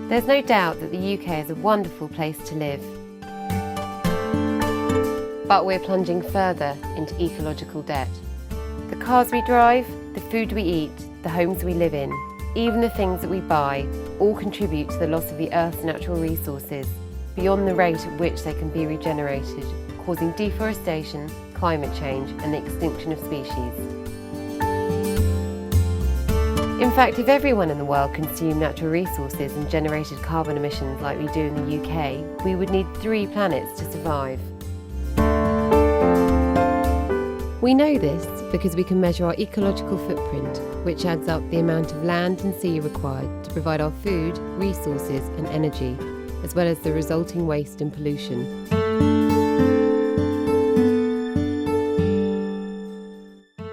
There's no doubt that the UK is a wonderful place to live. But we're plunging further into ecological debt. The cars we drive, the food we eat, the homes we live in, even the things that we buy, all contribute to the loss of the Earth's natural resources, beyond the rate at which they can be regenerated, causing deforestation, climate change and the extinction of species. In fact, if everyone in the world consumed natural resources and generated carbon emissions like we do in the UK, we would need 3 planets to survive. We know this because we can measure our ecological footprint, which adds up the amount of land and sea required to provide our food, resources and energy, as well as the resulting waste and pollution.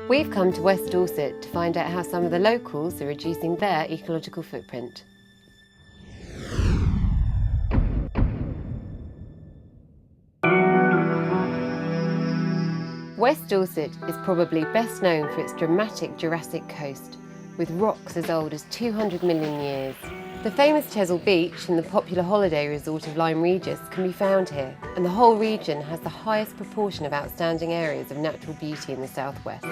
We've come to West Dorset to find out how some of the locals are reducing their ecological footprint. West Dorset is probably best known for its dramatic Jurassic coast, with rocks as old as 200 million years. The famous Chesil Beach and the popular holiday resort of Lyme Regis can be found here, and the whole region has the highest proportion of outstanding areas of natural beauty in the southwest.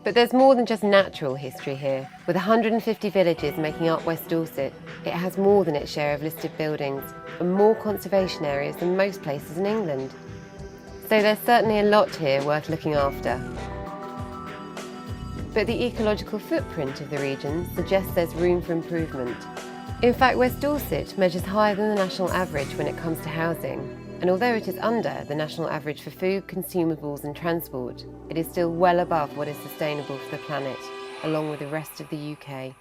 But there's more than just natural history here. With 150 villages making up West Dorset, it has more than its share of listed buildings and more conservation areas than most places in England. So there's certainly a lot here worth looking after. But the ecological footprint of the region suggests there's room for improvement. In fact, West Dorset measures higher than the national average when it comes to housing, and although it is under the national average for food, consumables and transport, it is still well above what is sustainable for the planet, along with the rest of the UK.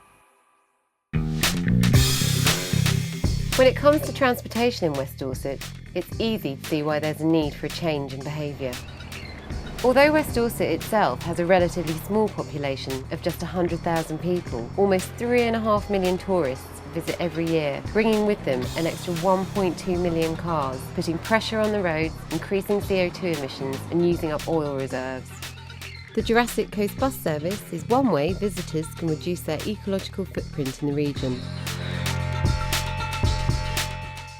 When it comes to transportation in West Dorset, it's easy to see why there's a need for a change in behaviour. Although West Dorset itself has a relatively small population of just 100,000 people, almost 3.5 million tourists visit every year, bringing with them an extra 1.2 million cars, putting pressure on the roads, increasing CO2 emissions and using up oil reserves. The Jurassic Coast bus service is one way visitors can reduce their ecological footprint in the region.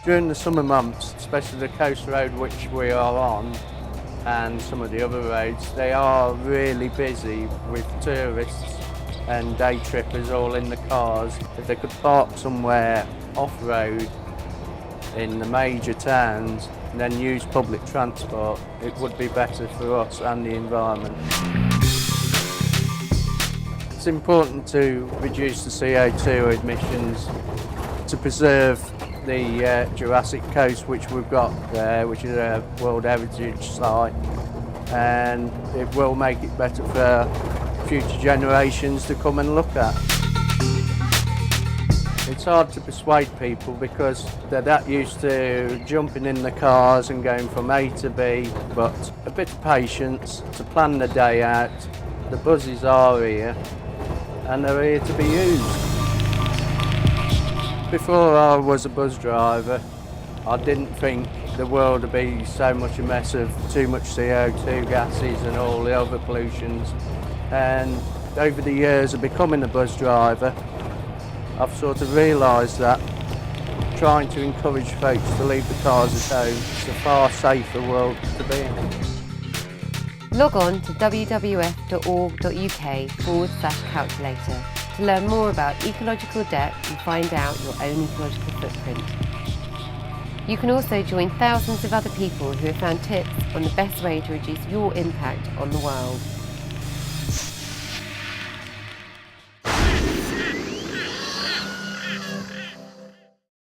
During the summer months, especially the coast road which we are on, and some of the other roads, they are really busy with tourists and day trippers all in the cars. If they could park somewhere off-road in the major towns and then use public transport, it would be better for us and the environment. It's important to reduce the CO2 emissions to preserve the Jurassic Coast which we've got there, which is a World Heritage Site, and it will make it better for future generations to come and look at. It's hard to persuade people because they're that used to jumping in the cars and going from A to B, but a bit of patience to plan the day out. The buses are here and they're here to be used. Before I was a bus driver, I didn't think the world would be so much a mess of too much CO2 gases and all the other pollutions. And over the years of becoming a bus driver, I've sort of realised that trying to encourage folks to leave the cars at home is a far safer world to be in. Log on to www.org.uk/calculator to learn more about ecological debt and find out your own ecological footprint. You can also join thousands of other people who have found tips on the best way to reduce your impact on the world.